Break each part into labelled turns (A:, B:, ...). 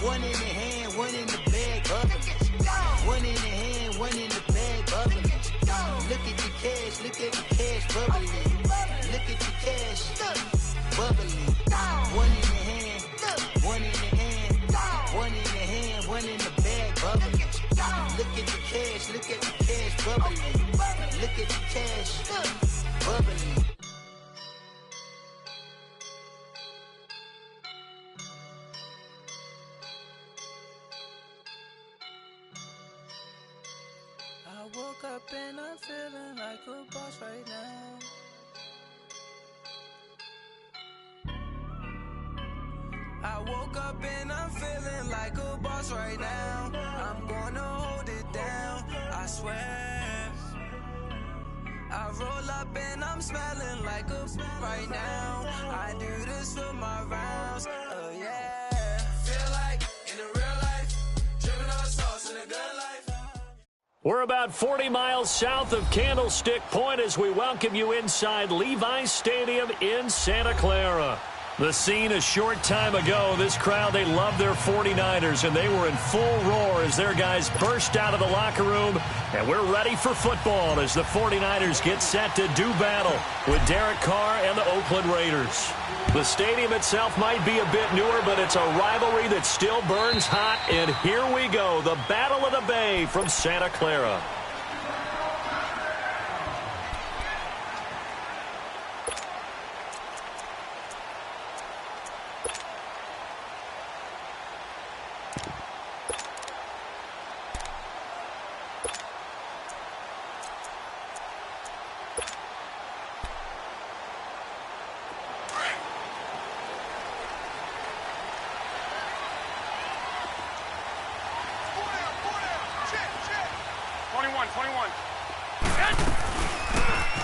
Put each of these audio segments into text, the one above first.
A: One in the hand, one in the bag, bubbling. One in the hand, one in the bag, bubbling. Look at the cash, look at the cash, bubbling. Look at the cash, bubbling. One in the hand, one in the hand, one in the hand, one in the bag, bubbling. Look at the cash, look at the cash, bubbling. Look at the cash, bubbling.
B: I woke up and I'm feeling like a boss right now. I woke up and I'm feeling like a boss right now. I'm gonna hold it down, I swear. I roll up and I'm smelling like a right now. I do this for my rounds, oh yeah. Feel like in the real life, dripping on sauce in a good life.
C: We're about 40 miles south of Candlestick Point as we welcome you inside Levi's Stadium in Santa Clara. The scene a short time ago, this crowd, they love their 49ers, and they were in full roar as their guys burst out of the locker room. And we're ready for football as the 49ers get set to do battle with Derek Carr and the Oakland Raiders. The stadium itself might be a bit newer, but it's a rivalry that still burns hot. And here we go, the Battle of the Bay from Santa Clara.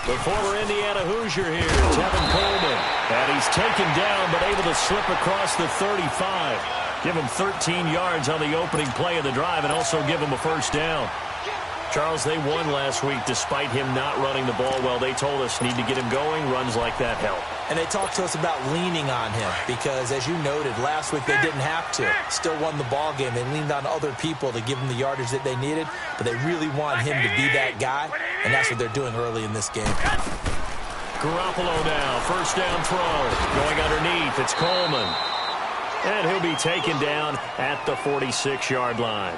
C: The former Indiana Hoosier here, Tevin Coleman. And he's taken down, but able to slip across the 35. Give him 13 yards on the opening play of the drive and also give him a first down. Charles, they won last week despite him not running the ball well. They told us need to get him going. Runs like that help.
D: And they talked to us about leaning on him because, as you noted, last week they didn't have to. Still won the ball game. They leaned on other people to give them the yardage that they needed, but they really want him to be that guy, and that's what they're doing early in this game.
C: Garoppolo now, first down throw. Going underneath, it's Coleman. And he'll be taken down at the 46-yard line.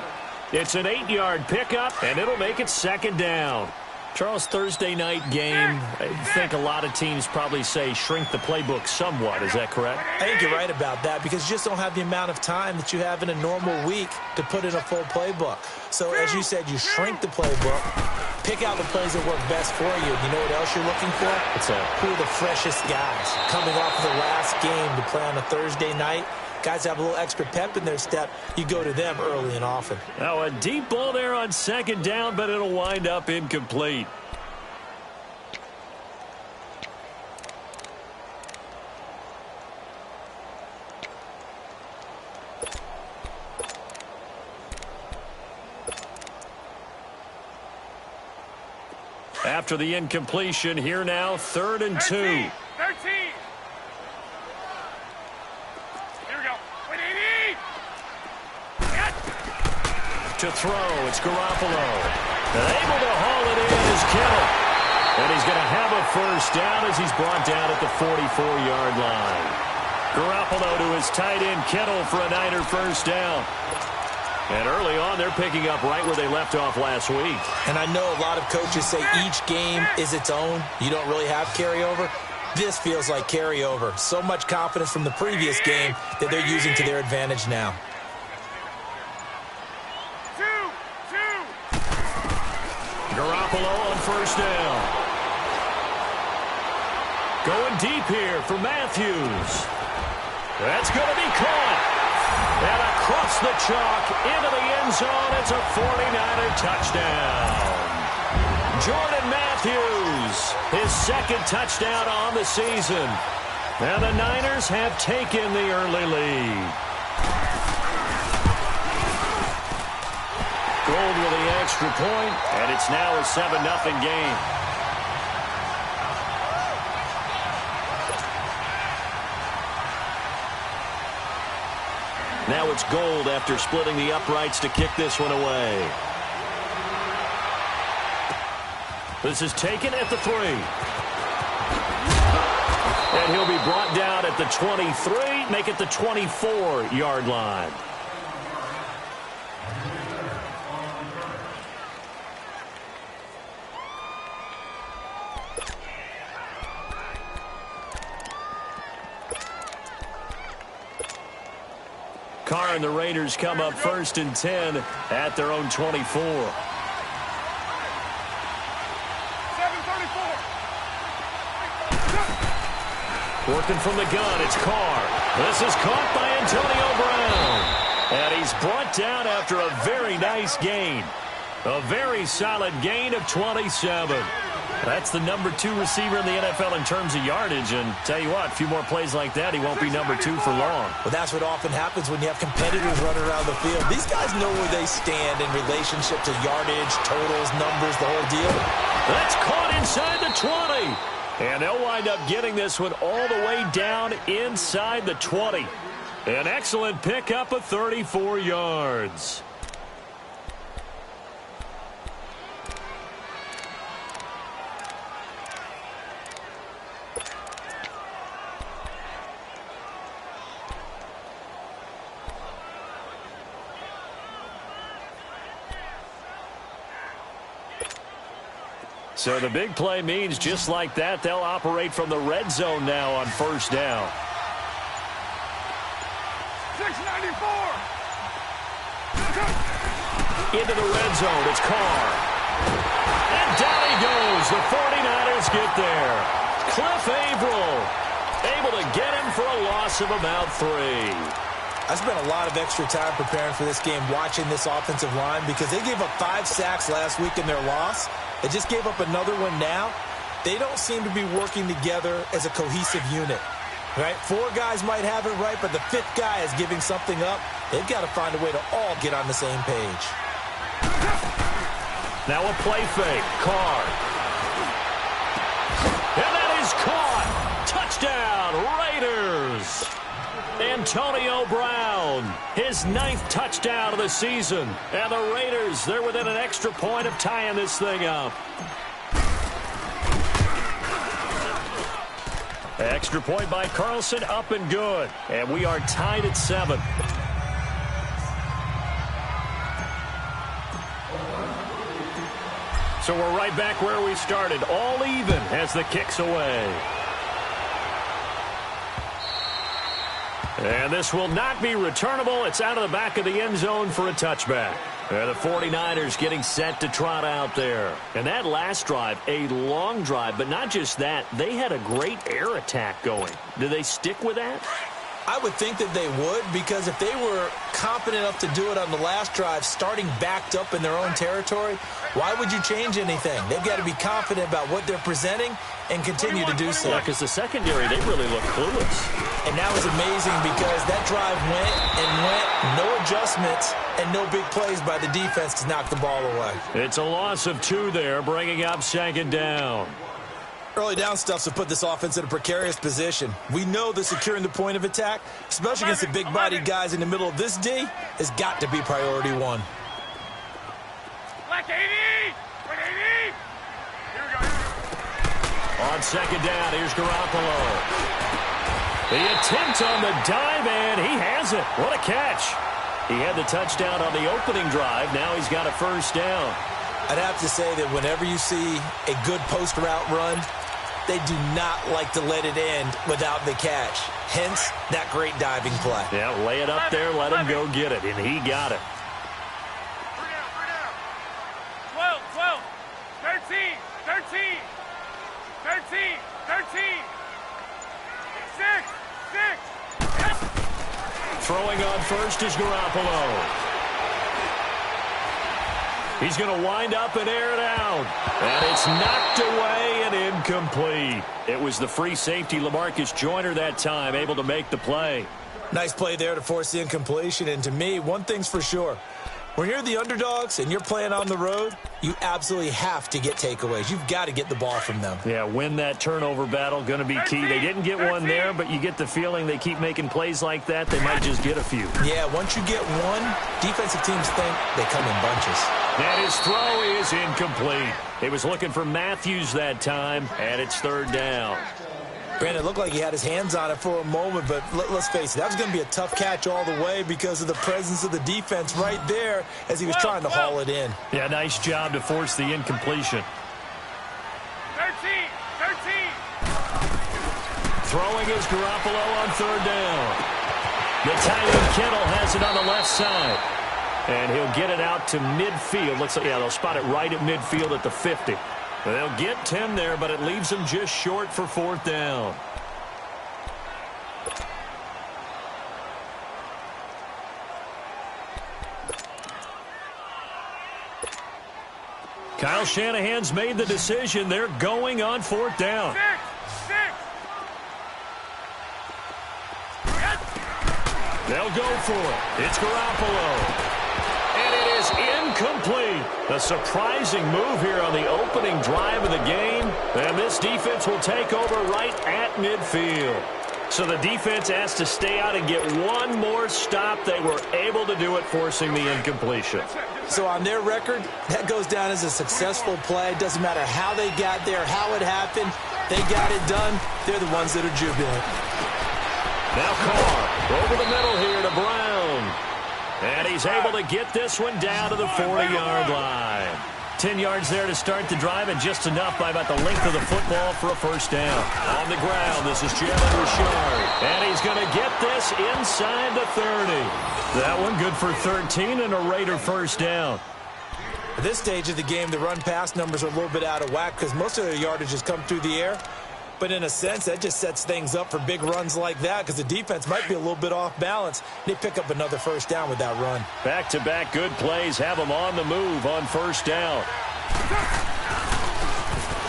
C: It's an 8-yard pickup, and it'll make it second down. Charles, Thursday night game, I think a lot of teams probably say shrink the playbook somewhat. Is that correct?
D: I think you're right about that because you just don't have the amount of time that you have in a normal week to put in a full playbook. So, as you said, you shrink the playbook, pick out the plays that work best for you. You know what else you're looking for?
C: What's that?
D: Who are the freshest guys coming off of the last game to play on a Thursday night? Guys have a little extra pep in their step. You go to them early and often.
C: Now a deep ball there on second down, but it'll wind up incomplete. After the incompletion, here now, 3rd and 2.
E: 13.
C: To throw, it's Garoppolo. And able to haul it in is Kittle. And he's going to have a first down as he's brought down at the 44-yard line. Garoppolo to his tight end Kittle for a Niner first down. And early on, they're picking up right where they left off last week.
D: And I know a lot of coaches say each game is its own. You don't really have carryover. This feels like carryover. So much confidence from the previous game that they're using to their advantage now.
C: Garoppolo on first down. Going deep here for Matthews. That's going to be caught. And across the chalk into the end zone. It's a 49er touchdown. Jordan Matthews, his second touchdown on the season. And the Niners have taken the early lead. Gold with the extra point, and it's now a 7-0 game. Now it's Gold after splitting the uprights to kick this one away. This is taken at the 3. And he'll be brought down at the 23, make it the 24-yard line. Carr and the Raiders come up 1st and 10 at their own 24.
E: 7:34.
C: Working from the gun, it's Carr. This is caught by Antonio Brown. And he's brought down after a very nice gain. A very solid gain of 27. That's the number 2 receiver in the NFL in terms of yardage. And tell you what, a few more plays like that, he won't be number 2 for long.
D: Well, that's what often happens when you have competitors running around the field. These guys know where they stand in relationship to yardage, totals, numbers, the whole deal.
C: That's caught inside the 20. And they'll wind up getting this one all the way down inside the 20. An excellent pickup of 34 yards. So the big play means just like that, they'll operate from the red zone now on 1st down.
E: 694.
C: Into the red zone, it's Carr. And down he goes. The 49ers get there. Cliff Averill able to get him for a loss of about 3.
D: I spent a lot of extra time preparing for this game, watching this offensive line, because they gave up 5 sacks last week in their loss. They just gave up another one now. They don't seem to be working together as a cohesive unit. Right? 4 guys might have it right, but the 5th guy is giving something up. They've got to find a way to all get on the same page.
C: Now a play fake. Carr. And that is caught. Touchdown, Raiders. Antonio Brown, his 9th touchdown of the season. And the Raiders, they're within an extra point of tying this thing up. Extra point by Carlson, up and good. And we are tied at 7. So we're right back where we started, all even as the kick's away. And this will not be returnable. It's out of the back of the end zone for a touchback. And the 49ers getting set to trot out there. And that last drive, a long drive, but not just that. They had a great air attack going. Do they stick with that?
D: I would think that they would, because if they were confident enough to do it on the last drive, starting backed up in their own territory, why would you change anything? They've got to be confident about what they're presenting and continue to do so.
C: Yeah, because the secondary, they really look clueless.
D: And that was amazing because that drive went and went, no adjustments, and no big plays by the defense to knock the ball away.
C: It's a loss of 2 there, bringing up 2nd down.
D: Early down stuff's to put this offense in a precarious position. We know that securing the point of attack, especially against the big-bodied guys in the middle of this D, has got to be priority 1.
E: Black 80! 180! Here we go.
C: On 2nd down, here's Garoppolo. The attempt on the dive, and he has it. What a catch. He had the touchdown on the opening drive. Now he's got a 1st down.
D: I'd have to say that whenever you see a good post route run, they do not like to let it end without the catch. Hence, that great diving play.
C: Yeah, lay it up there, let him go get it, and he got it.
E: 12, 12, 13, 13, 13, 13, 6, 6.
C: Throwing on first is Garoppolo. He's going to wind up and air it out. And it's knocked away and incomplete. It was the free safety, LaMarcus Joyner, that time, able to make the play.
D: Nice play there to force the incompletion. And to me, one thing's for sure. When you're the underdogs and you're playing on the road, you absolutely have to get takeaways. You've got to get the ball from them.
C: Yeah, win that turnover battle, going to be key. They didn't get one there, but you get the feeling they keep making plays like that, they might just get a few.
D: Yeah, once you get one, defensive teams think they come in bunches.
C: And his throw is incomplete. He was looking for Matthews that time, and it's third down.
D: Brandon, it looked like he had his hands on it for a moment, but let's face it, that was going to be a tough catch all the way because of the presence of the defense right there as he was trying to haul it in.
C: Yeah, nice job to force the incompletion.
E: 13.
C: Throwing is Garoppolo on third down. The tight end Kittle has it on the left side. And he'll get it out to midfield. Looks like, yeah, they'll spot it right at midfield at the 50. They'll get 10 there, but it leaves them just short for fourth down. Kyle Shanahan's made the decision. They're going on fourth down.
E: 6.
C: They'll go for it. It's Garoppolo. And it is incomplete. A surprising move here on the opening drive of the game. And this defense will take over right at midfield. So the defense has to stay out and get one more stop. They were able to do it, forcing the incompletion.
D: So on their record, that goes down as a successful play. Doesn't matter how they got there, how it happened. They got it done. They're the ones that are jubilant.
C: Now Carr over the middle here to Brown. And he's able to get this one down to the 40-yard line. 10 yards there to start the drive, and just enough by about the length of the football for a first down. On the ground, this is Jalen Richard. And he's going to get this inside the 30. That one good for 13 and a Raider first down.
D: At this stage of the game, the run-pass numbers are a little bit out of whack because most of their yardage has come through the air. But in a sense, that just sets things up for big runs like that because the defense might be a little bit off balance. They pick up another first down with that run.
C: Back-to-back good plays have them on the move on first down.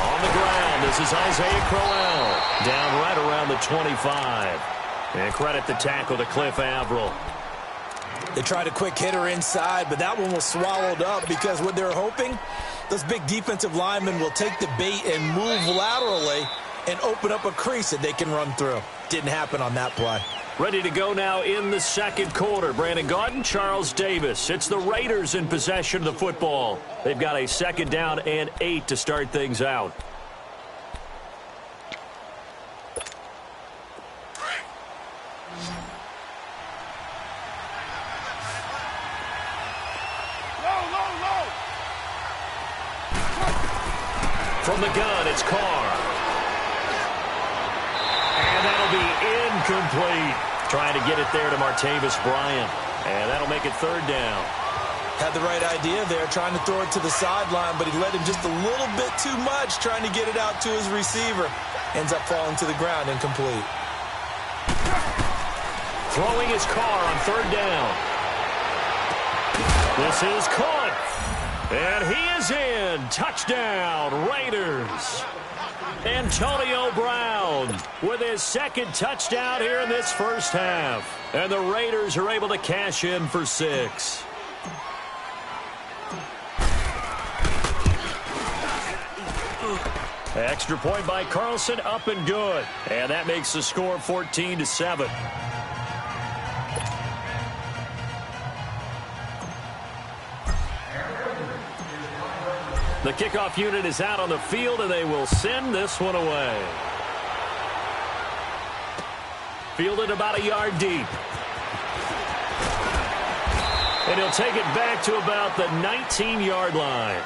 C: On the ground, this is Isaiah Crowell. Down right around the 25. And credit the tackle to Cliff Averill.
D: They tried a quick hitter inside, but that one was swallowed up because what they're hoping, those big defensive linemen will take the bait and move laterally and open up a crease that they can run through. Didn't happen on that play.
C: Ready to go now in the second quarter. Brandon Gaudin, Charles Davis. It's the Raiders in possession of the football. They've got a second down and 8 to start things out.
E: Low.
C: From the gun, it's Carr. And that'll be incomplete. Trying to get it there to Martavis Bryant. And that'll make it third down.
D: Had the right idea there, trying to throw it to the sideline, but he let him just a little bit too much, trying to get it out to his receiver. Ends up falling to the ground, incomplete.
C: Throwing his Carr on third down. This is caught. And he is in. Touchdown, Raiders. Antonio Brown with his second touchdown here in this first half. And the Raiders are able to cash in for 6. Extra point by Carlson, up and good. And that makes the score 14-7. The kickoff unit is out on the field, and they will send this one away. Fielded about a yard deep. And he'll take it back to about the 19-yard line.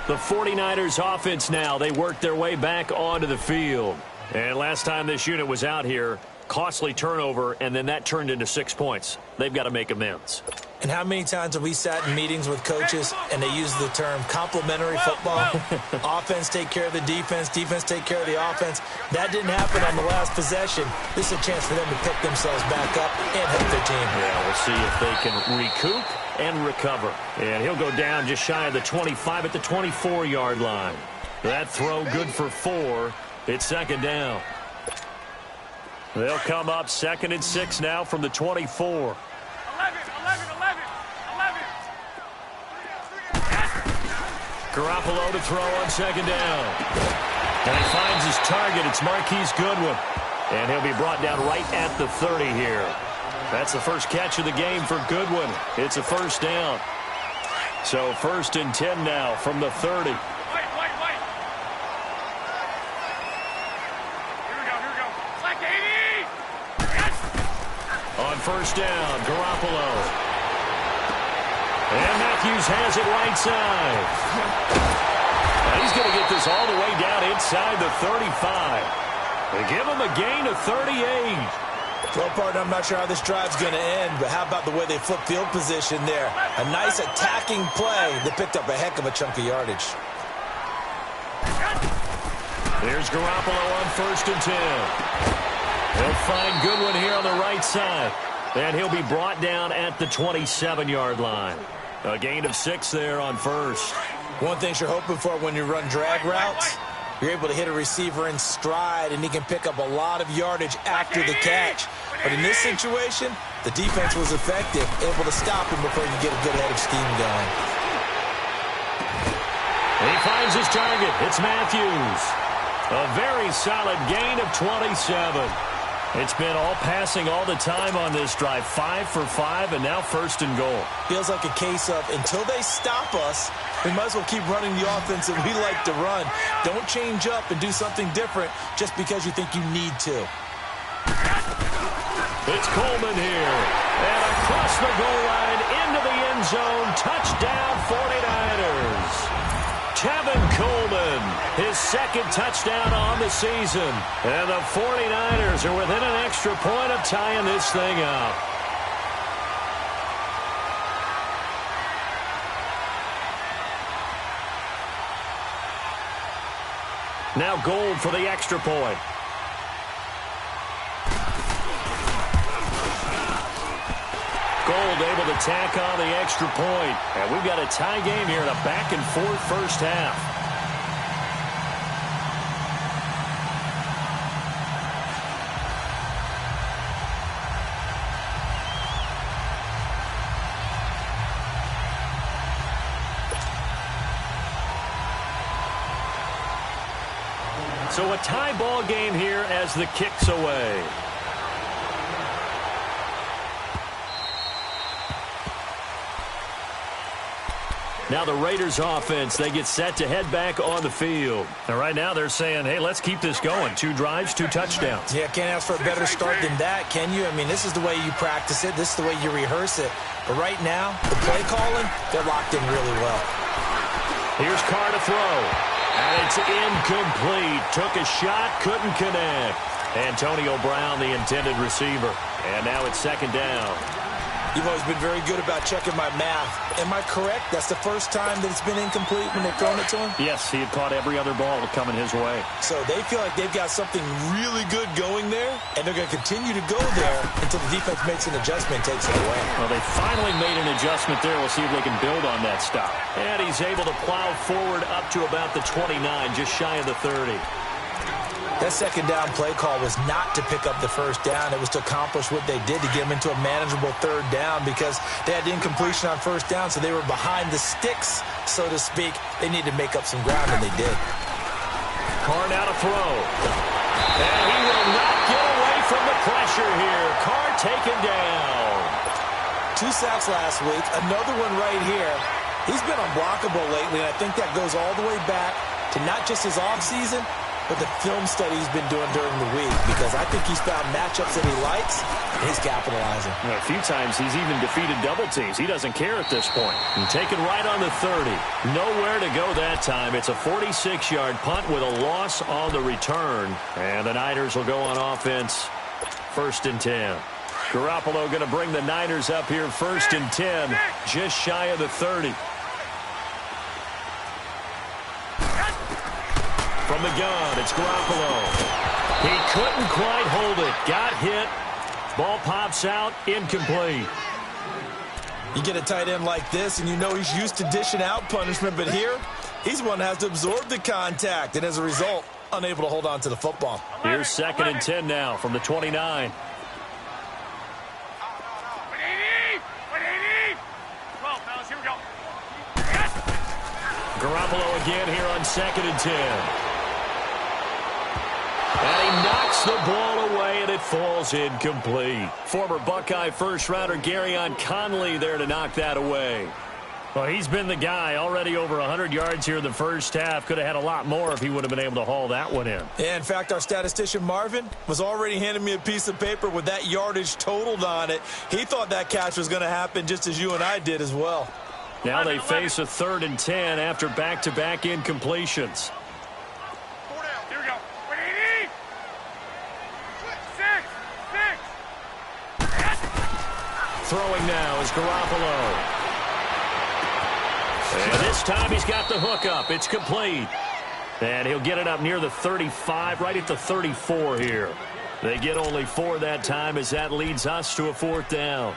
C: The 49ers offense now, they work their way back onto the field. And last time this unit was out here, costly turnover, and then that turned into 6 points. They've got to make amends.
D: And how many times have we sat in meetings with coaches and they use the term complementary football? Offense take care of the defense, defense take care of the offense. That didn't happen on the last possession. This is a chance for them to pick themselves back up and help their team.
C: Yeah, we'll see if they can recoup and recover. And he'll go down just shy of the 25 at the 24-yard line. That throw good for 4. It's second down. They'll come up 2nd and 6 now from the 24.
E: 11.
C: Garoppolo to throw on second down. And he finds his target. It's Marquise Goodwin. And he'll be brought down right at the 30 here. That's the first catch of the game for Goodwin. It's a first down. So 1st and 10 now from the 30.
E: Wait. Here we go. Select 80. Yes.
C: On first down, Garoppolo. And Matthews has it right side. Now he's going to get this all the way down inside the 35. They give him a gain of 38.
D: Well, partner, I'm not sure how this drive's going to end, but how about the way they flip field position there? A nice attacking play that picked up a heck of a chunk of yardage.
C: There's Garoppolo on 1st and 10. He'll find Goodwin here on the right side. And he'll be brought down at the 27-yard line. A gain of 6 there on 1st.
D: One thing you're hoping for when you run drag routes, you're able to hit a receiver in stride, and he can pick up a lot of yardage after the catch. But in this situation, the defense was effective, able to stop him before he could get a good head of steam going.
C: He finds his target. It's Matthews. A very solid gain of 27. It's been all passing all the time on this drive. 5 for 5, and now 1st and goal.
D: Feels like a case of until they stop us, we might as well keep running the offense that we like to run. Don't change up and do something different just because you think you need to.
C: It's Coleman here. And across the goal line into the end zone. Touchdown 49ers. Tevin Coleman, his 2nd touchdown on the season. And the 49ers are within an extra point of tying this thing up. Now Gold for the extra point. Gold able to tack on the extra point. And we've got a tie game here in a back-and-forth first half. So a tie ball game here as the kick's away. Now the Raiders offense, they get set to head back on the field. And right now they're saying, hey, let's keep this going. 2 drives, 2 touchdowns.
D: Yeah, can't ask for a better start than that, can you? I mean, this is the way you practice it. This is the way you rehearse it. But right now, the play calling, they're locked in really well.
C: Here's Carr to throw. And it's incomplete. Took a shot, couldn't connect. Antonio Brown, the intended receiver. And now it's 2nd down.
D: You've always been very good about checking my math. Am I correct? That's the first time that it's been incomplete when they've thrown it to him?
C: Yes, he had caught every other ball coming his way.
D: So they feel like they've got something really good going there, and they're going to continue to go there until the defense makes an adjustment and takes it away.
C: Well, they finally made an adjustment there. We'll see if they can build on that stop. And he's able to plow forward up to about the 29, just shy of the 30.
D: That 2nd down play call was not to pick up the 1st down. It was to accomplish what they did to get them into a manageable 3rd down because they had incompletion on 1st down, so they were behind the sticks, so to speak. They needed to make up some ground, and they did.
C: Carr now to throw. And he will not get away from the pressure here. Carr taken down.
D: 2 sacks last week, another one right here. He's been unblockable lately, and I think that goes all the way back to not just his offseason, but the film study he's been doing during the week, because I think he's found matchups that he likes, and he's capitalizing.
C: A few times he's even defeated double teams. He doesn't care at this point. And taken right on the 30. Nowhere to go that time. It's a 46-yard punt with a loss on the return. And the Niners will go on offense. 1st and 10. Garoppolo going to bring the Niners up here 1st and 10, just shy of the 30. From the gun, it's Garoppolo. He couldn't quite hold it. Got hit. Ball pops out. Incomplete.
D: You get a tight end like this, and you know he's used to dishing out punishment, but here, he's the one that has to absorb the contact, and as a result, unable to hold on to the football.
C: Here's 2nd and 10 now from the 29.
E: 180. 12, fellas. Here we go.
C: Garoppolo Garoppolo again here on 2nd and 10. And he knocks the ball away, and it falls incomplete. Former Buckeye first-rounder Garyon Conley there to knock that away. Well, he's been the guy. Already over 100 yards here in the first half. Could have had a lot more if he would have been able to haul that one in.
D: Yeah, in fact, our statistician Marvin was already handing me a piece of paper with that yardage totaled on it. He thought that catch was going to happen just as you and I did as well.
C: Now they face a 3rd and 10 after back-to-back incompletions.
E: 4 down. Here we go. 180. 6.
C: Throwing now is Garoppolo. And this time he's got the hook up. It's complete. And he'll get it up near the 35, right at the 34 here. They get only 4 that time as that leads us to a 4th down.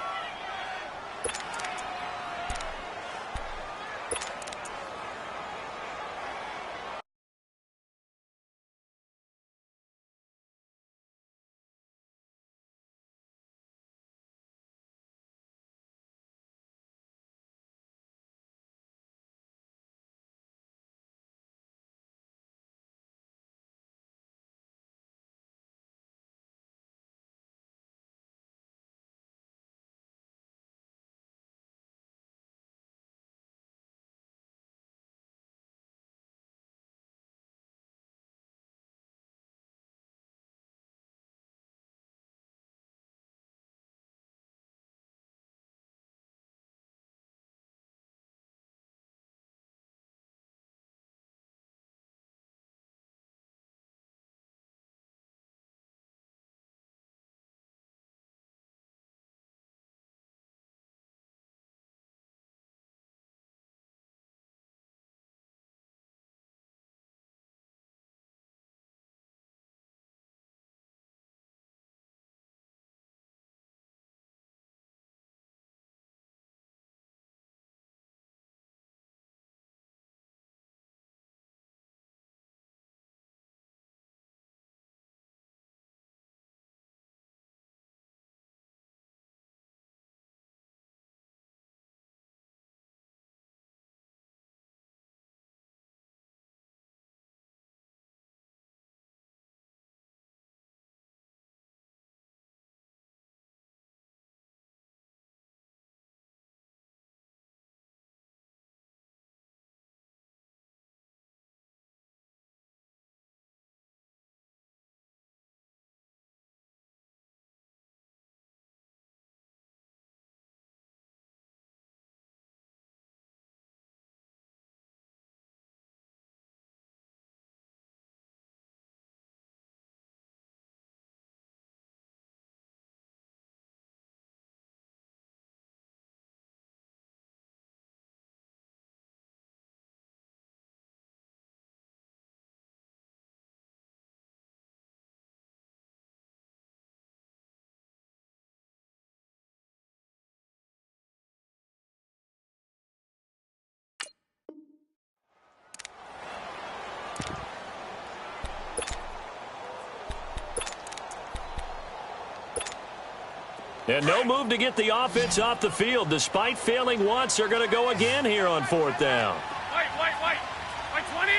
C: And no move to get the offense off the field. Despite failing once, they're going to go again here on 4th down.
E: White 20.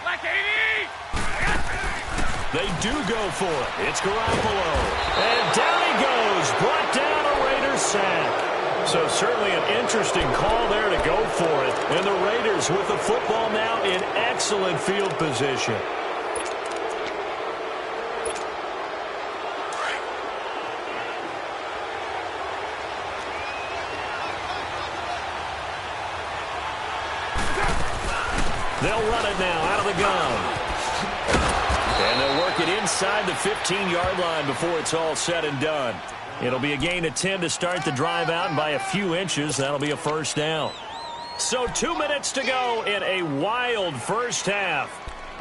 E: Black 80.
C: They do go for it. It's Garoppolo. And down he goes. Brought down a Raiders sack. So certainly an interesting call there to go for it. And the Raiders with the football now in excellent field position. They'll run it now out of the gun. And they'll work it inside the 15-yard line before it's all said and done. It'll be a gain of 10 to start the drive out, and by a few inches, that'll be a 1st down. So 2 minutes to go in a wild first half.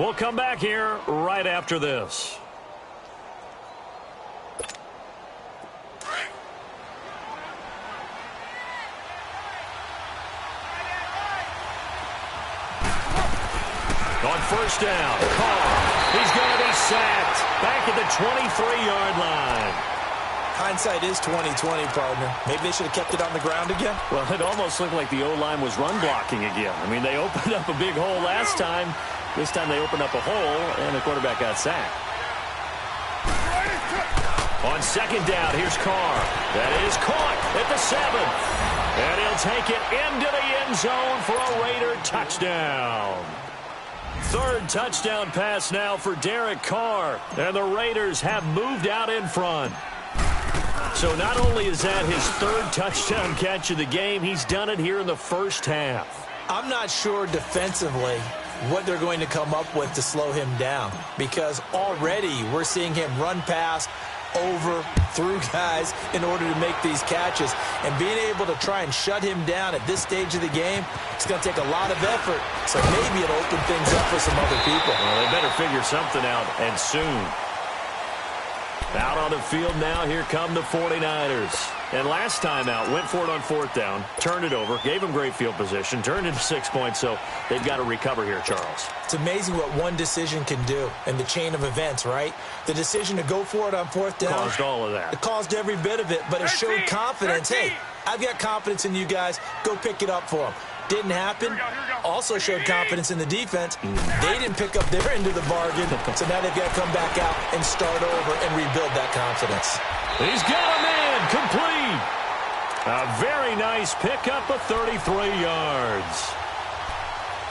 C: We'll come back here right after this. On 1st down, Carr. He's going to be sacked back at the 23-yard line.
D: Hindsight is 20/20, partner. Maybe they should have kept it on the ground again.
C: Well, it almost looked like the O-line was run blocking again. I mean, they opened up a big hole last time. This time they opened up a hole, and the quarterback got sacked. On second down, here's Carr. That is caught at the 7. And he'll take it into the end zone for a Raider touchdown. Third touchdown pass now for Derek Carr. And the Raiders have moved out in front. So not only is that his third touchdown catch of the game, he's done it here in the first half.
D: I'm not sure defensively what they're going to come up with to slow him down, because already we're seeing him run past, over, through guys in order to make these catches. And being able to try and shut him down at this stage of the game, it's going to take a lot of effort. So maybe it'll open things up for some other people.
C: Well, they better figure something out, and soon. Out on the field now, here come the 49ers. And last time out, went for it on fourth down, turned it over, gave them great field position, turned into 6 points, so they've got to recover here, Charles.
D: It's amazing what one decision can do in the chain of events, right? The decision to go for it on fourth down
C: caused all of that.
D: It caused every bit of it, but it showed confidence. Hey, I've got confidence in you guys. Go pick it up for them. Didn't happen. Also showed confidence in the defense. They didn't pick up their end of the bargain, so now they've got to come back out and start over and rebuild that confidence.
C: He's got a man complete. A very nice pickup of 33 yards.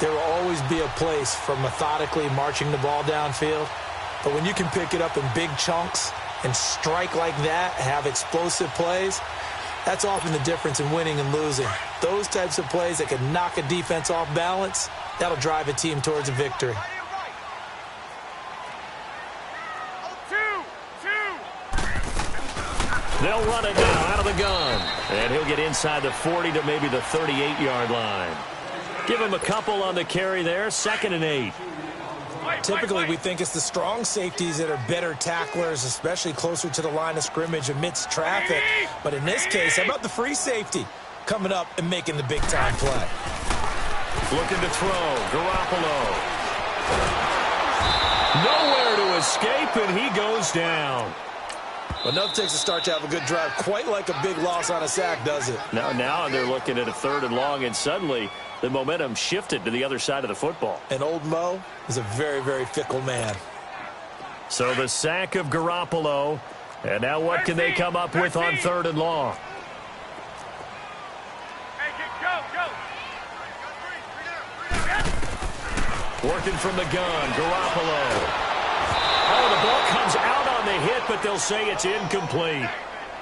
D: There will always be a place for methodically marching the ball downfield, but when you can pick it up in big chunks and strike like that, have explosive plays, that's often the difference in winning and losing. Those types of plays that can knock a defense off balance, that'll drive a team towards a victory.
C: They'll run it now out of the gun. And he'll get inside the 40 to maybe the 38-yard line. Give him a couple on the carry there. 2nd and 8.
D: Typically, we think it's the strong safeties that are better tacklers, especially closer to the line of scrimmage amidst traffic. But in this case, how about the free safety coming up and making the big-time play?
C: Looking to throw. Garoppolo. Nowhere to escape, and he goes down.
D: Enough takes a start to have a good drive. Quite like a big loss on a sack, does it?
C: Now they're looking at a 3rd and long, and suddenly the momentum shifted to the other side of the football.
D: And old Mo is a very, very fickle man.
C: So the sack of Garoppolo. And now what can they come up with on 3rd and long? Working from the gun, Garoppolo. Oh, the ball comes out on the hit, but they'll say it's incomplete.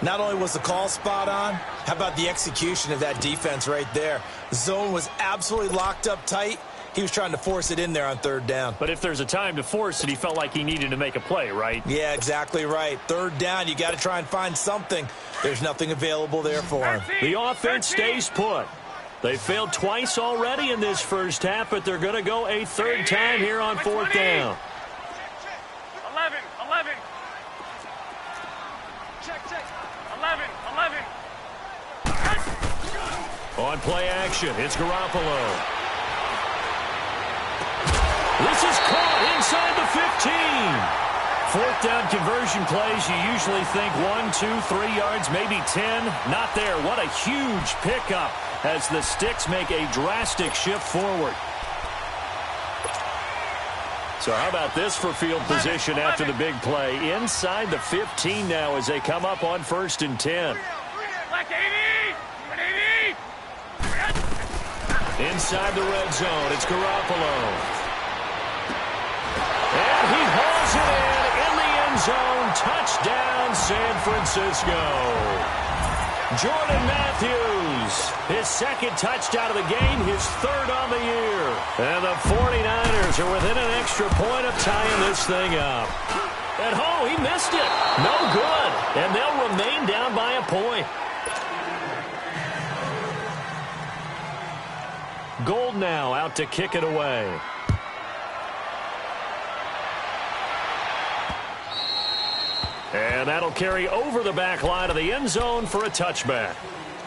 D: Not only was the call spot on, how about the execution of that defense right there? The zone was absolutely locked up tight. He was trying to force it in there on 3rd down.
C: But if there's a time to force it, he felt like he needed to make a play, right?
D: Yeah, exactly right. 3rd down, you got to try and find something. There's nothing available there for him.
C: The offense stays put. They failed twice already in this first half, but they're going to go a 3rd time here on 4th down.
E: 11. Check. 11.
C: On play action, it's Garoppolo. This is caught inside the 15. 4th down conversion plays, you usually think 1, 2, 3 yards, maybe 10. Not there. What a huge pickup as the Sticks make a drastic shift forward. So how about this for field position after the big play? Inside the 15 now as they come up on 1st and 10. Inside the red zone, it's Garoppolo. And he hauls it in the end zone. Touchdown, San Francisco. Jordan Matthews, his 2nd touchdown of the game, his 3rd on the year. And the 49ers are within an extra point of tying this thing up. And he missed it. No good. And they'll remain down by a point. Gold now out to kick it away. And that'll carry over the back line of the end zone for a touchback.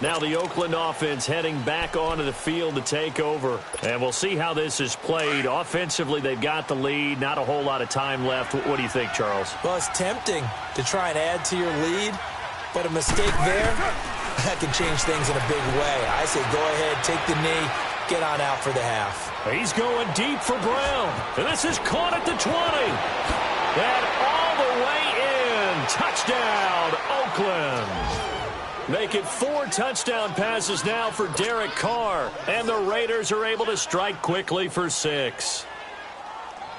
C: Now the Oakland offense heading back onto the field to take over. And we'll see how this is played. Offensively, they've got the lead. Not a whole lot of time left. What do you think, Charles?
D: Well, it's tempting to try and add to your lead. But a mistake there, that can change things in a big way. I say go ahead, take the knee, get on out for the half.
C: He's going deep for Brown. And this is caught at the 20. And all the way in. Touchdown, Oakland. Make it 4 touchdown passes now for Derek Carr. And the Raiders are able to strike quickly for 6.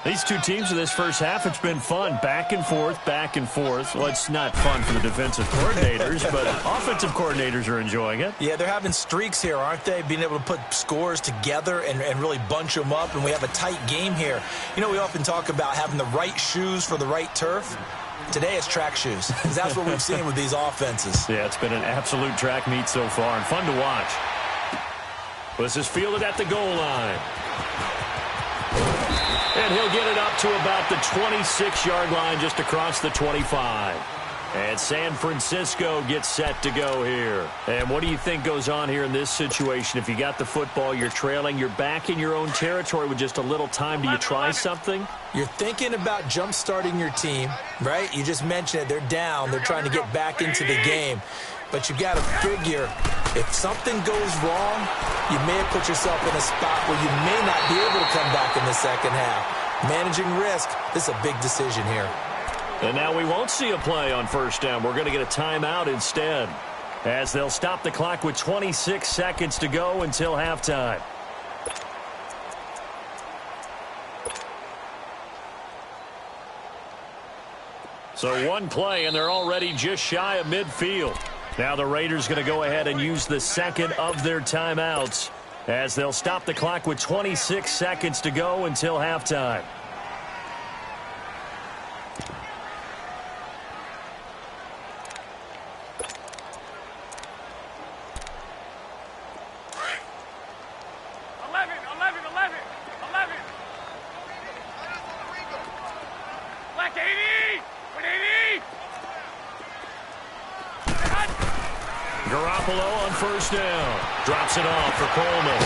C: These two teams in this first half, it's been fun. Back and forth, back and forth. Well, it's not fun for the defensive coordinators, but offensive coordinators are enjoying it.
D: Yeah, they're having streaks here, aren't they? Being able to put scores together and really bunch them up, and we have a tight game here. You know, we often talk about having the right shoes for the right turf. Today it's track shoes, because that's what we've seen with these offenses.
C: Yeah, it's been an absolute track meet so far, and fun to watch. This is fielded at the goal line. And he'll get it up to about the 26-yard line, just across the 25. And San Francisco gets set to go here. And what do you think goes on here in this situation? If you got the football, you're trailing, you're back in your own territory with just a little time. Do you try something?
D: You're thinking about jump-starting your team, right? You just mentioned it. They're down. They're trying to get back into the game. But you've got to figure, if something goes wrong, you may have put yourself in a spot where you may not be able to come back in the second half. Managing risk, this is a big decision here.
C: And now we won't see a play on first down. We're going to get a timeout instead, as they'll stop the clock with 26 seconds to go until halftime. So one play, and they're already just shy of midfield. Now the Raiders going to go ahead and use the second of their timeouts, as they'll stop the clock with 26 seconds to go until halftime. First down. Drops it off for Coleman.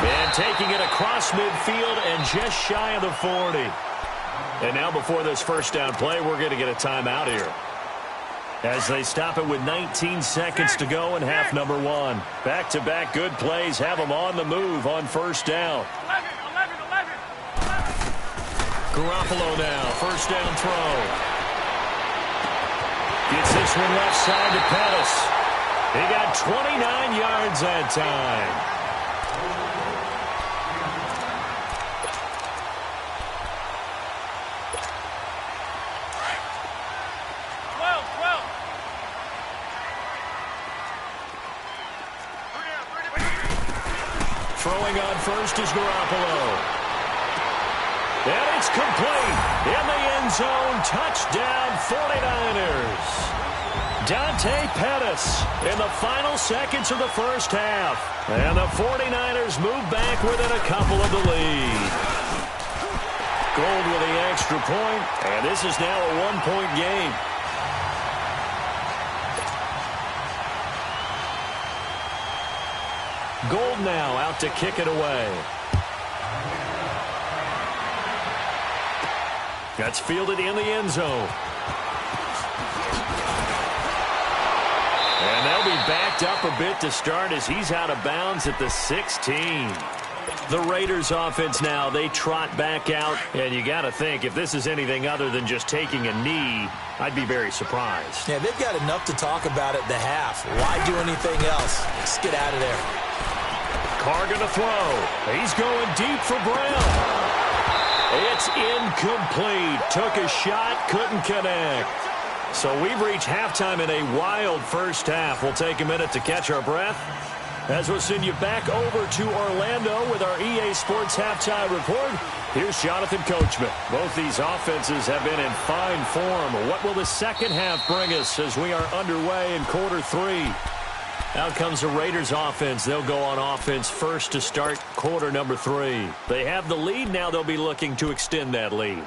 C: And taking it across midfield and just shy of the 40. And now before this first down play, we're going to get a timeout here, as they stop it with 19 seconds to go in half number 1. Back-to-back good plays have them on the move on first down.
E: 11.
C: Garoppolo now. First down throw. Gets this one left side to Pettis. He got 29 yards that time. Throwing on first is Garoppolo. And it's complete. In the end zone. Touchdown 49ers. Dante Pettis in the final seconds of the first half. And the 49ers move back within a couple of the lead. Gold with the extra point, and this is now a one-point game. Gold now out to kick it away. That's fielded in the end zone. And they'll be backed up a bit to start, as he's out of bounds at the 16. The Raiders offense now, they trot back out. And you got to think, if this is anything other than just taking a knee, I'd be very surprised.
D: Yeah, they've got enough to talk about at the half. Why do anything else? Let's get out of there.
C: Carr going to throw. He's going deep for Brown. It's incomplete. Took a shot, couldn't connect. So we've reached halftime in a wild first half. We'll take a minute to catch our breath, as we'll send you back over to Orlando with our EA Sports Halftime Report. Here's Jonathan Coachman. Both these offenses have been in fine form. What will the second half bring us as we are underway in quarter 3? Out comes the Raiders offense. They'll go on offense first to start quarter number 3. They have the lead. Now they'll be looking to extend that lead.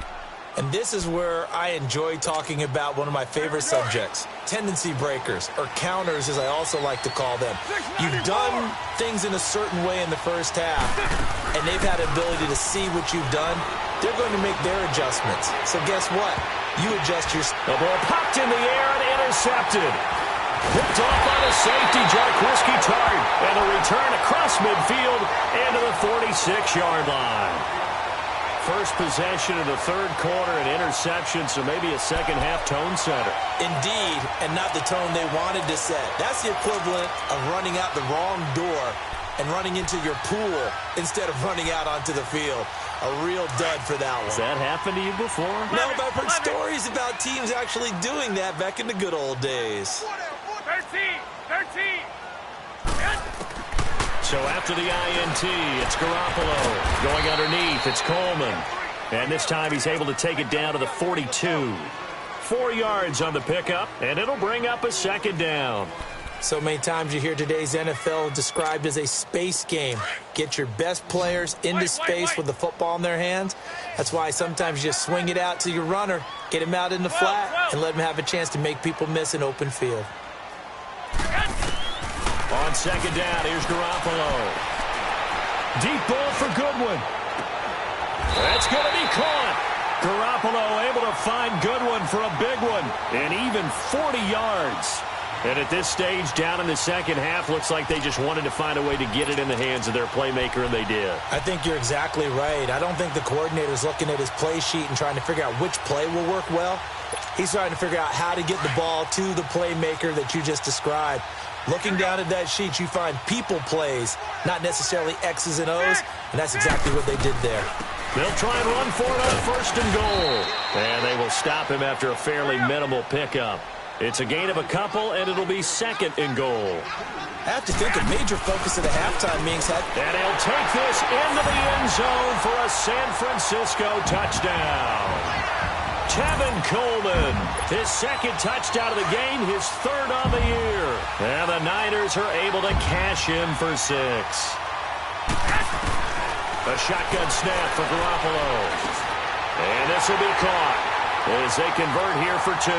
D: And this is where I enjoy talking about one of my favorite subjects, tendency breakers, or counters as I also like to call them. You've done things in a certain way in the first half, and they've had the ability to see what you've done. They're going to make their adjustments. So guess what? You adjust your...
C: The ball popped in the air and intercepted. Picked off by the safety, Jarquiski Tart. And a return across midfield into the 46-yard line. First possession of the third quarter, an interception, so maybe a second-half tone setter.
D: Indeed, and not the tone they wanted to set. That's the equivalent of running out the wrong door and running into your pool instead of running out onto the field. A real dud for that one.
C: Has that happened to you before?
D: No, but I've heard stories about teams actually doing that back in the good old days.
E: 13.
C: So after the INT, it's Garoppolo. Going underneath, it's Coleman. And this time he's able to take it down to the 42. 4 yards on the pickup, and it'll bring up a second down.
D: So many times you hear today's NFL described as a space game. Get your best players into space with the football in their hands. That's why sometimes you just swing it out to your runner, get him out in the flat, and let him have a chance to make people miss an open field.
C: On second down, here's Garoppolo. Deep ball for Goodwin. That's going to be caught. Garoppolo able to find Goodwin for a big one, and even 40 yards. And at this stage, down in the second half, looks like they just wanted to find a way to get it in the hands of their playmaker, and they did.
D: I think you're exactly right. I don't think the coordinator's looking at his play sheet and trying to figure out which play will work well. He's trying to figure out how to get the ball to the playmaker that you just described. Looking down at that sheet, you find people plays, not necessarily X's and O's, and that's exactly what they did there.
C: They'll try and run for it on first and goal. And they will stop him after a fairly minimal pickup. It's a gain of a couple, and it'll be second and goal.
D: I have to think a major focus of the halftime means that.
C: And he'll take this into the end zone for a San Francisco touchdown. Tevin Coleman, his second touchdown of the game, his third on the year. And the Niners are able to cash in for 6. A shotgun snap for Garoppolo. And this will be caught as they convert here for 2.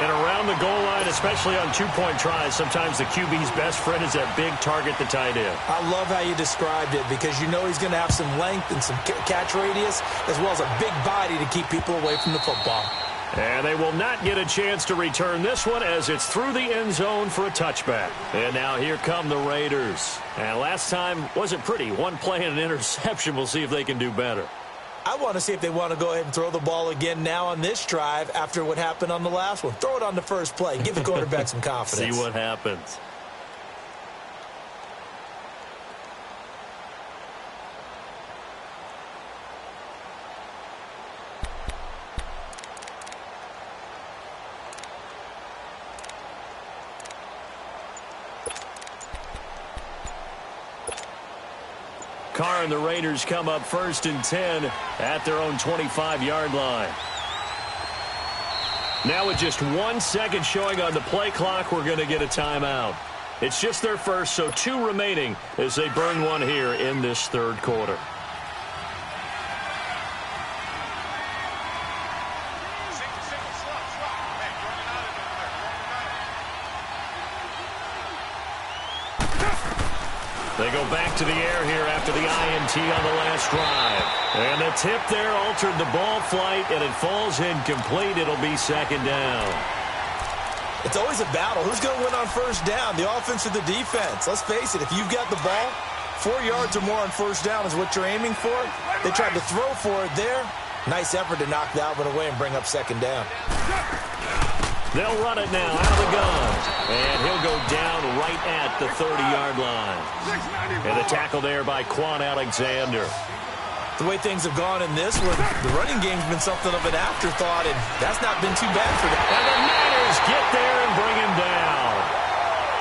C: And around the goal line, especially on two-point tries, sometimes the QB's best friend is that big target, the tight end.
D: I love how you described it because you know he's going to have some length and some catch radius as well as a big body to keep people away from the football.
C: And they will not get a chance to return this one as it's through the end zone for a touchback. And now here come the Raiders. And last time wasn't pretty. One play and an interception. We'll see if they can do better.
D: I want to see if they want to go ahead and throw the ball again now on this drive after what happened on the last one. Throw it on the first play. Give the quarterback some confidence.
C: See what happens. Carr and the Raiders come up first and 10 at their own 25-yard line. Now with just 1 second showing on the play clock, we're going to get a timeout. It's just their first, so 2 remaining as they burn one here in this third quarter. They go back to the air here after the INT on the last drive. And the tip there altered the ball flight, and it falls incomplete. It'll be second down.
D: It's always a battle. Who's going to win on first down, the offense or the defense? Let's face it, if you've got the ball, 4 yards or more on first down is what you're aiming for. They tried to throw for it there. Nice effort to knock that one away and bring up second down.
C: They'll run it now out of the gun. And he'll go down right at the 30-yard line. And the tackle there by Quan Alexander.
D: The way things have gone in this one, the running game's been something of an afterthought, and that's not been too bad for them.
C: And the Niners get there and bring him down.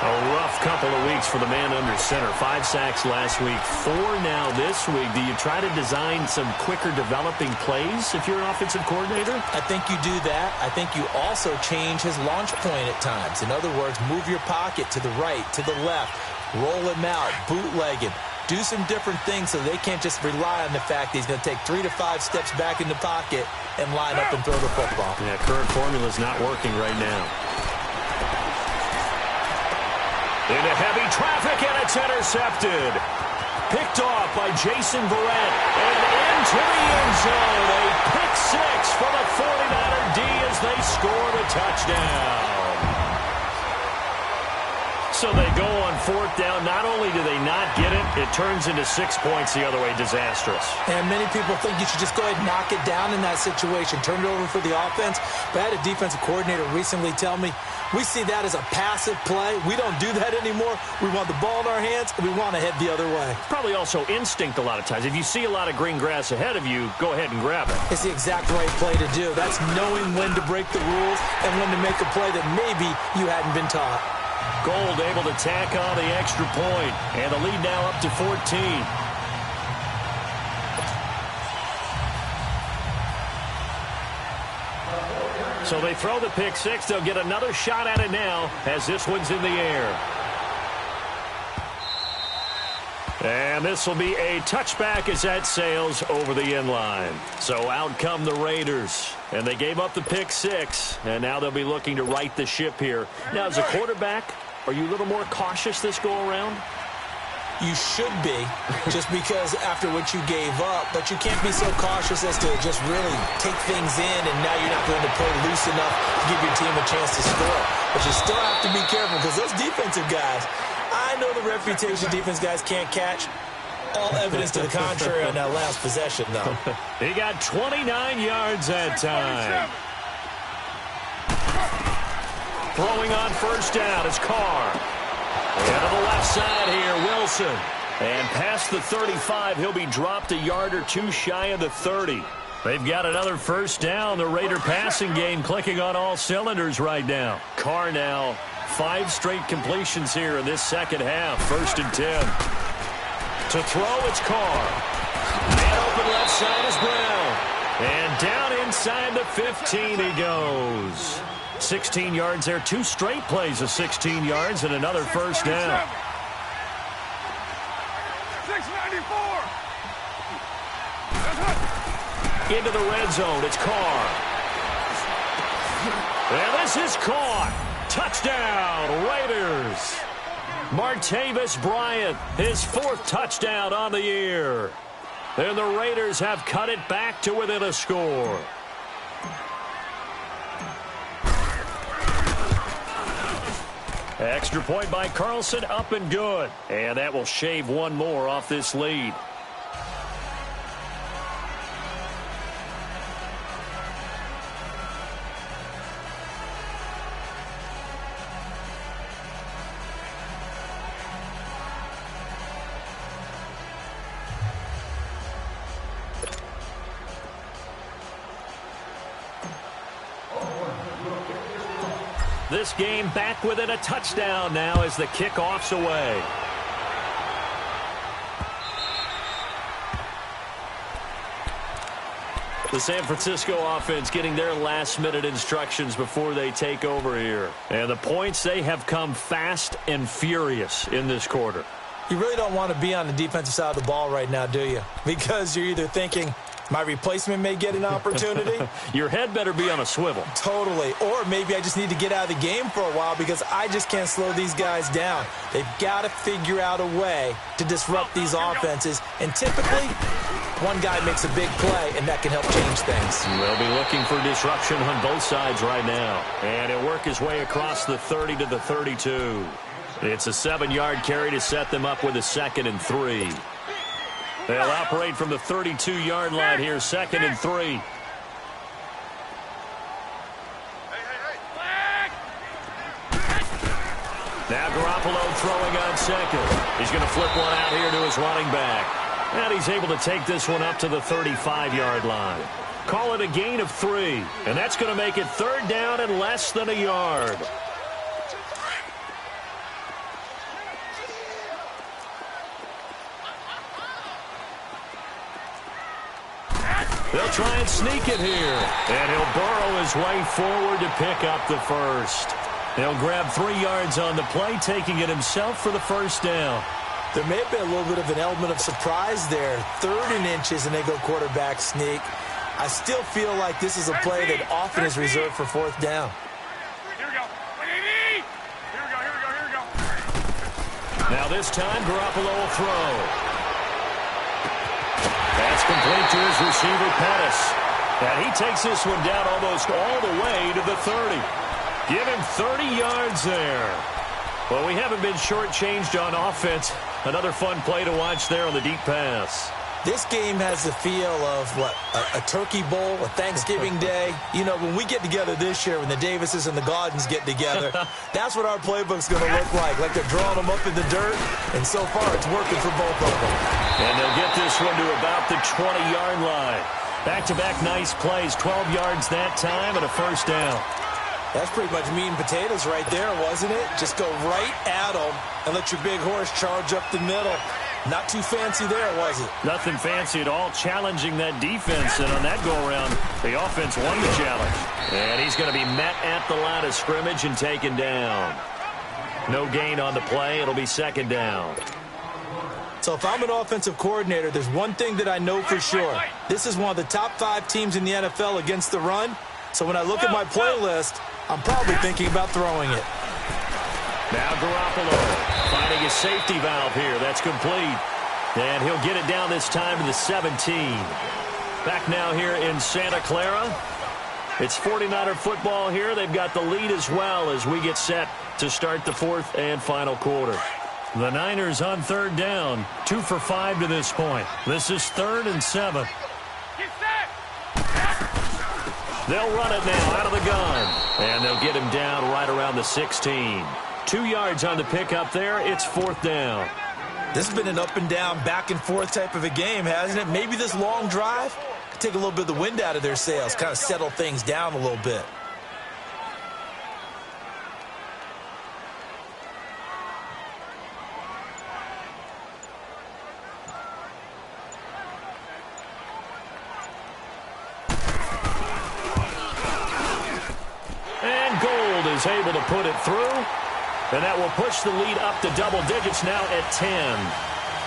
C: A rough couple of weeks for the man under center. 5 sacks last week, 4 now this week. Do you try to design some quicker developing plays if you're an offensive coordinator?
D: I think you do that. I think you also change his launch point at times. In other words, move your pocket to the right, to the left, roll him out, bootleg him. Do some different things so they can't just rely on the fact that he's going to take 3 to 5 steps back in the pocket and line up and throw the football.
C: Yeah, current formula's not working right now. Into heavy traffic, and it's intercepted. Picked off by Jason Verrett, and into the end zone. A pick 6 for the 49er D as they score the touchdown. So they go on fourth down. Not only do they not get it, it turns into 6 points the other way. Disastrous.
D: And many people think you should just go ahead and knock it down in that situation. Turn it over for the offense. But I had a defensive coordinator recently tell me, we see that as a passive play. We don't do that anymore. We want the ball in our hands, and we want to head the other way.
C: Probably also instinct a lot of times. If you see a lot of green grass ahead of you, go ahead and grab it.
D: It's the exact right play to do. That's knowing when to break the rules and when to make a play that maybe you hadn't been taught.
C: Gold able to tack on the extra point, and the lead now up to 14. So they throw the pick six. They'll get another shot at it now as this one's in the air. And this will be a touchback as that sails over the end line. So out come the Raiders. And they gave up the pick six. And now they'll be looking to right the ship here. Now, as a quarterback, are you a little more cautious this go-around?
D: You should be, just because after what you gave up. But you can't be so cautious as to just really take things in, and now you're not going to play loose enough to give your team a chance to score. But you still have to be careful, because those defensive guys, I know the reputation defense guys can't catch. All evidence to the contrary on that last possession, though.
C: He got 29 yards that time. Throwing on first down is Carr. And to the left side here, Wilson. And past the 35, he'll be dropped a yard or two shy of the 30. They've got another first down. The Raider passing game clicking on all cylinders right now. Carr now, 5 straight completions here in this second half. 1st and 10. To throw, it's Carr. Man open left side is Brown. And down inside the 15 he goes. 16 yards there. 2 straight plays of 16 yards and another first down.
E: 694.
C: Into the red zone. It's Carr. And this is caught. Touchdown, Raiders. Martavis Bryant, his 4th touchdown on the year. And the Raiders have cut it back to within a score. Extra point by Carlson, up and good. And that will shave one more off this lead. This game back within a touchdown now as the kickoff's away. The San Francisco offense getting their last-minute instructions before they take over here. And the points, they have come fast and furious in this quarter.
D: You really don't want to be on the defensive side of the ball right now, do you? Because you're either thinking, my replacement may get an opportunity.
C: Your head better be on a swivel.
D: Totally. Or maybe I just need to get out of the game for a while because I just can't slow these guys down. They've got to figure out a way to disrupt these offenses. And typically, one guy makes a big play, and that can help change things.
C: They'll be looking for disruption on both sides right now. And he'll work his way across the 30 to the 32. It's a 7-yard carry to set them up with a 2nd and 3. They'll operate from the 32-yard line here, 2nd and 3. Now Garoppolo throwing on 2nd. He's going to flip one out here to his running back. And he's able to take this one up to the 35-yard line. Call it a gain of 3. And that's going to make it 3rd down and less than a yard. They'll try and sneak it here. And he'll burrow his way forward to pick up the 1st. He'll grab 3 yards on the play, taking it himself for the 1st down.
D: There may have been a little bit of an element of surprise there. 3rd and inches, and they go quarterback sneak. I still feel like this is a play that often is reserved for 4th down.
E: Here we go. Here we go.
C: Now this time, Garoppolo will throw. That's complete to his receiver, Pettis. And he takes this one down almost all the way to the 30. Give him 30 yards there. Well, we haven't been shortchanged on offense. Another fun play to watch there on the deep pass.
D: This game has the feel of, a turkey bowl, a Thanksgiving day. You know, when we get together this year, when the Davises and the Gaudens get together, that's what our playbook's going to look like. Like they're drawing them up in the dirt, and so far it's working for both of them.
C: And they'll get this one to about the 20-yard line. Back-to-back nice plays, 12 yards that time and a first down.
D: That's pretty much meat and potatoes right there, wasn't it? Just go right at them and let your big horse charge up the middle. Not too fancy there, was it?
C: Nothing fancy at all, challenging that defense. And on that go-around, the offense won the challenge. And he's going to be met at the line of scrimmage and taken down. No gain on the play. It'll be second down.
D: So if I'm an offensive coordinator, there's one thing that I know for sure. This is one of the top 5 teams in the NFL against the run. So when I look at my playlist, I'm probably thinking about throwing it.
C: Now Garoppolo finding his safety valve here. That's complete. And he'll get it down this time to the 17. Back now here in Santa Clara. It's 49er football here. They've got the lead as well as we get set to start the fourth and final quarter. The Niners on third down. 2 for 5 to this point. This is 3rd and 7. They'll run it now out of the gun. And they'll get him down right around the 16. 2 yards on the pickup there. It's 4th down.
D: This has been an up and down, back and forth type of a game, hasn't it? Maybe this long drive could take a little bit of the wind out of their sails, kind of settle things down a little bit.
C: And Gold is able to put it through. And that will push the lead up to double digits now at 10.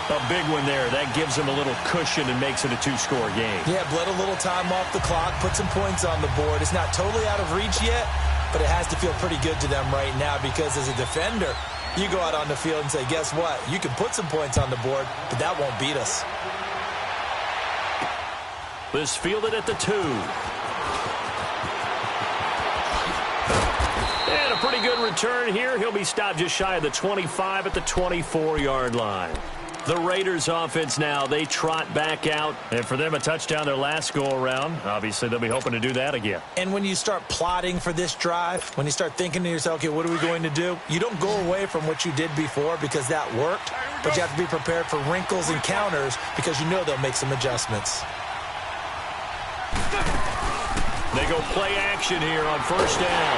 C: A big one there. That gives them a little cushion and makes it a 2-score game.
D: Yeah, bled a little time off the clock, put some points on the board. It's not totally out of reach yet, but it has to feel pretty good to them right now because as a defender, you go out on the field and say, guess what? You can put some points on the board, but that won't beat us.
C: This fielded at the 2. And a pretty good return here. He'll be stopped just shy of the 25 at the 24-yard line. The Raiders offense now, they trot back out. And for them, a touchdown their last go-around. Obviously, they'll be hoping to do that again.
D: And when you start plotting for this drive, when you start thinking to yourself, okay, what are we going to do? You don't go away from what you did before because that worked. But you have to be prepared for wrinkles and counters because you know they'll make some adjustments.
C: They go play action here on first down.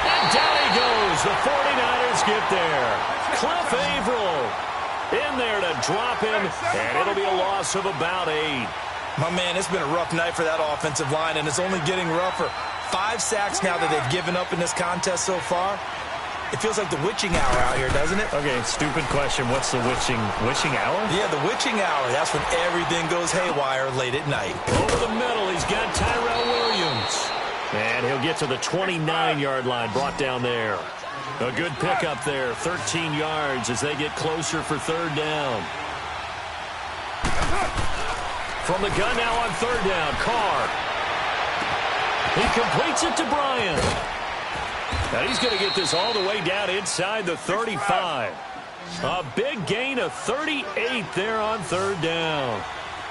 C: And down he goes. The 49ers get there. Cliff Averill in there to drop him, and it'll be a loss of about 8.
D: My man, it's been a rough night for that offensive line, and it's only getting rougher. 5 sacks now that they've given up in this contest so far. It feels like the witching hour out here, doesn't it?
C: Okay, stupid question. What's the witching hour?
D: Yeah, the witching hour. That's when everything goes haywire late at night.
C: Over the middle, he's got Tyrell Williams. And he'll get to the 29-yard line, brought down there. A good pickup there, 13 yards as they get closer for third down. From the gun now on third down, Carr. He completes it to Bryant. Now he's going to get this all the way down inside the 35. A big gain of 38 there on third down.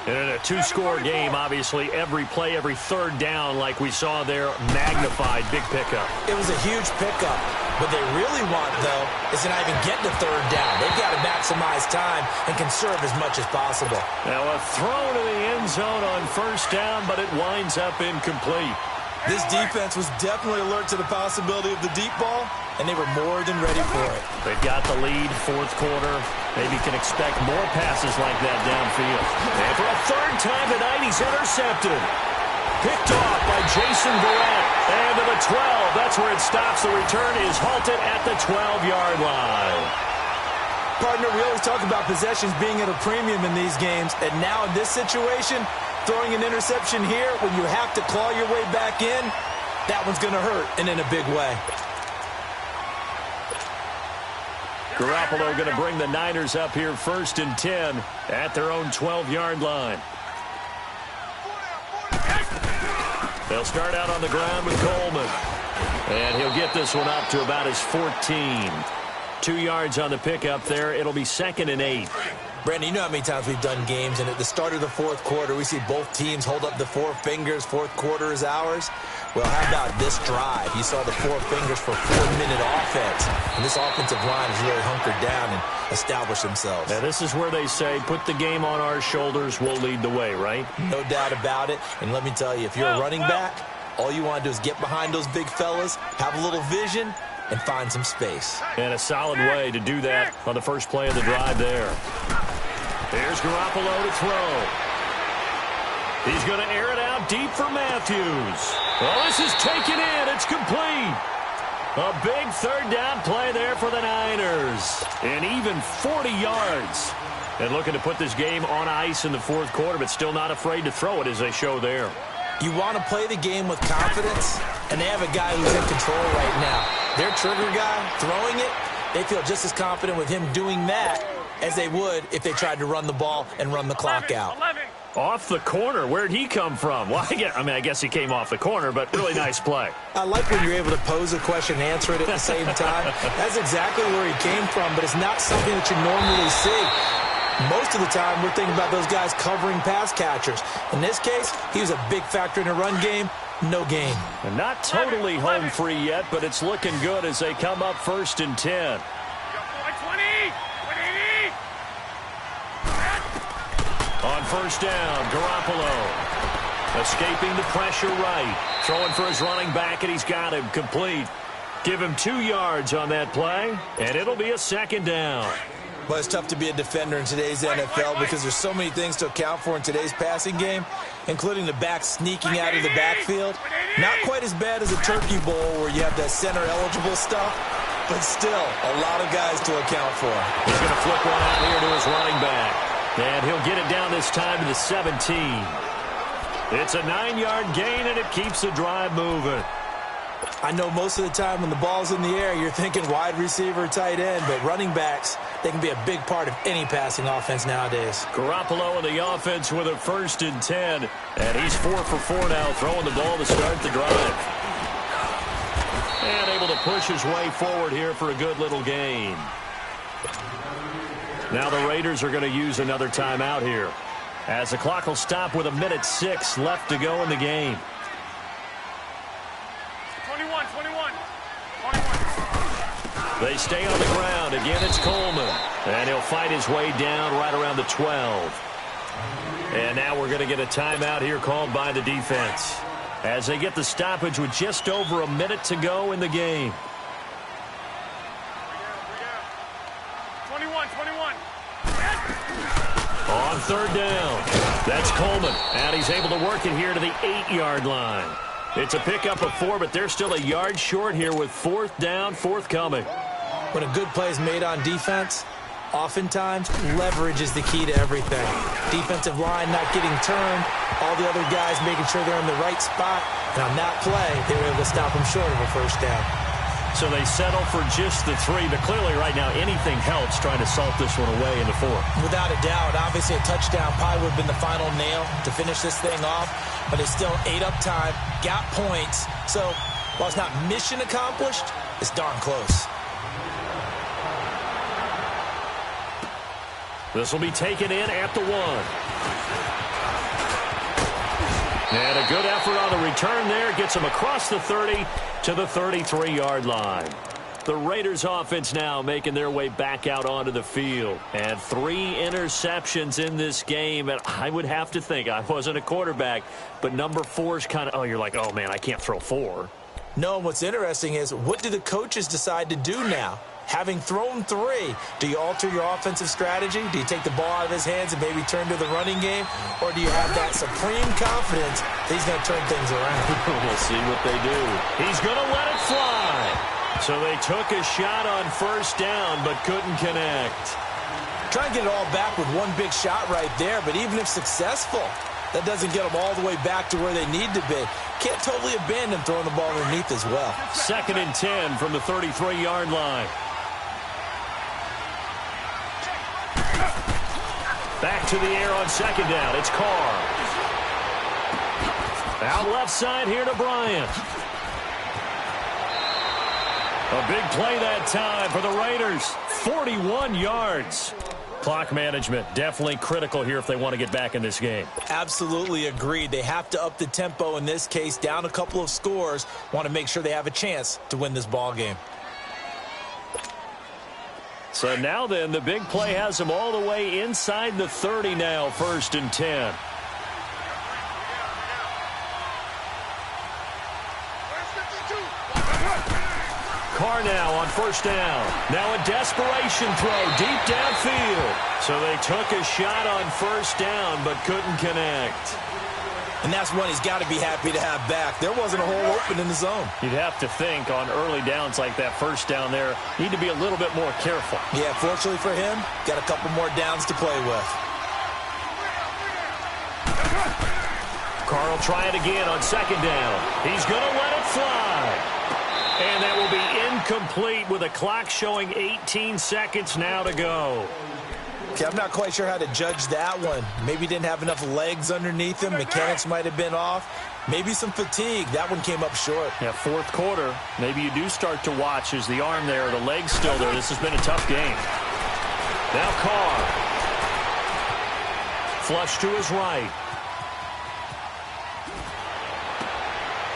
C: And in a 2-score game, obviously, every play, every third down, like we saw there, magnified, big pickup.
D: It was a huge pickup. What they really want, though, is to not even get to third down. They've got to maximize time and conserve as much as possible.
C: Now a throw to the end zone on first down, but it winds up incomplete.
D: This defense was definitely alert to the possibility of the deep ball, and they were more than ready for it.
C: They've got the lead, fourth quarter. Maybe can expect more passes like that downfield. And for a third time tonight, he's intercepted. Picked off by Jason Verrett. And to the 12, that's where it stops. The return is halted at the 12-yard line.
D: Partner, we always talk about possessions being at a premium in these games, and now in this situation, throwing an interception here when you have to claw your way back in, that one's going to hurt, and in a big way.
C: Garoppolo going to bring the Niners up here 1st and 10 at their own 12-yard line. They'll start out on the ground with Coleman. And he'll get this one up to about his 14. 2 yards on the pickup there. It'll be 2nd and 8.
D: Brandon, you know how many times we've done games, and at the start of the fourth quarter, we see both teams hold up the 4 fingers, fourth quarter is ours. Well, how about this drive? You saw the 4 fingers for 4-minute offense, and this offensive line has really hunkered down and established themselves.
C: Now, this is where they say, put the game on our shoulders, we'll lead the way, right?
D: No doubt about it, and let me tell you, if you're a running back, all you want to do is get behind those big fellas, have a little vision, and find some space.
C: And a solid way to do that on the first play of the drive there. Here's Garoppolo to throw. He's going to air it out deep for Matthews. Well, this is taken in. It's complete. A big 3rd down play there for the Niners. And even 40 yards. And looking to put this game on ice in the fourth quarter, but still not afraid to throw it as they show there.
D: You want to play the game with confidence, and they have a guy who's in control right now. Their trigger guy, throwing it, they feel just as confident with him doing that as they would if they tried to run the ball and run the clock out.
C: Off the corner. Where'd he come from? Well, I guess he came off the corner, but really nice play.
D: I like when you're able to pose a question and answer it at the same time. That's exactly where he came from, but it's not something that you normally see. Most of the time, we're thinking about those guys covering pass catchers. In this case, he was a big factor in the run game. No gain.
C: And not totally home free yet, but it's looking good as they come up 1st and 10. On 1st down, Garoppolo escaping the pressure right. Throwing for his running back, and he's got him complete. Give him 2 yards on that play, and it'll be a 2nd down.
D: Well, it's tough to be a defender in today's NFL because there's so many things to account for in today's passing game, including the back sneaking out of the backfield. Not quite as bad as a Turkey Bowl where you have that center-eligible stuff, but still a lot of guys to account for.
C: He's going to flip one out here to his running back, and he'll get it down this time to the 17. It's a 9-yard gain, and it keeps the drive moving.
D: I know most of the time when the ball's in the air, you're thinking wide receiver, tight end, but running backs, they can be a big part of any passing offense nowadays.
C: Garoppolo in the offense with a 1st and 10, and he's 4 for 4 now, throwing the ball to start the drive. And able to push his way forward here for a good little gain. Now the Raiders are going to use another timeout here, as the clock will stop with 1:06 left to go in the game.
E: 21.
C: They stay on the ground. Again, it's Coleman. And he'll fight his way down right around the 12. And now we're going to get a timeout here called by the defense, as they get the stoppage with just over a minute to go in the game.
E: 21.
C: On 3rd down, that's Coleman. And he's able to work it here to the 8-yard line. It's a pickup of 4, but they're still a yard short here with 4th down forthcoming.
D: When a good play is made on defense, oftentimes leverage is the key to everything. Defensive line not getting turned, all the other guys making sure they're in the right spot, and on that play, they were able to stop them short of a 1st down.
C: So they settle for just the 3, but clearly right now anything helps trying to salt this one away in the 4th.
D: Without a doubt, obviously a touchdown probably would have been the final nail to finish this thing off, but it's still ate up time, got points, so while it's not mission accomplished, it's darn close.
C: This will be taken in at the 1. And a good effort on the return there. Gets him across the 30 to the 33-yard line. The Raiders offense now making their way back out onto the field. And 3 interceptions in this game. And I would have to think, I wasn't a quarterback, but number 4's kind of, you're like, oh, man, I can't throw 4.
D: No, and what's interesting is, what do the coaches decide to do now? Having thrown 3, do you alter your offensive strategy? Do you take the ball out of his hands and maybe turn to the running game? Or do you have that supreme confidence that he's going to turn things around?
C: We'll see what they do. He's going to let it fly. So they took a shot on 1st down, but couldn't connect.
D: Trying to get it all back with one big shot right there, but even if successful, that doesn't get them all the way back to where they need to be. Can't totally abandon throwing the ball underneath as well.
C: 2nd and 10 from the 33-yard line. Back to the air on 2nd down. It's Carr. Out left side here to Bryant. A big play that time for the Raiders. 41 yards. Clock management definitely critical here if they want to get back in this game.
D: Absolutely agreed. They have to up the tempo in this case, down a couple of scores. Want to make sure they have a chance to win this ball game.
C: So now then, the big play has them all the way inside the 30 now, 1st and 10. Carr now on 1st down. Now a desperation throw deep downfield. So they took a shot on 1st down but couldn't connect.
D: And that's one he's got to be happy to have back. There wasn't a hole open in the zone.
C: You'd have to think on early downs like that 1st down there, need to be a little bit more careful.
D: Yeah, fortunately for him, got a couple more downs to play with.
C: Carr will try it again on 2nd down. He's going to let it fly. And that will be incomplete with a clock showing 18 seconds now to go.
D: Okay, I'm not quite sure how to judge that one. Maybe didn't have enough legs underneath him. Mechanics might have been off. Maybe some fatigue. That one came up short.
C: Yeah, 4th quarter. Maybe you do start to watch as the arm there, the leg's still there. This has been a tough game. Now Carr. Flush to his right.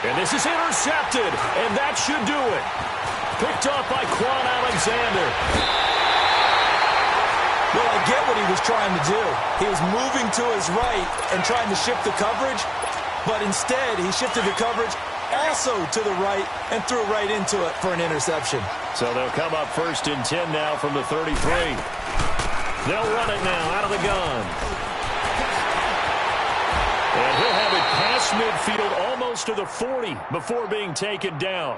C: And this is intercepted, and that should do it. Picked up by Quan Alexander.
D: Well, I get what he was trying to do. He was moving to his right and trying to shift the coverage, but instead he shifted the coverage also to the right and threw right into it for an interception.
C: So they'll come up 1st and 10 now from the 33. They'll run it now out of the gun. And he'll have it past midfield almost to the 40 before being taken down.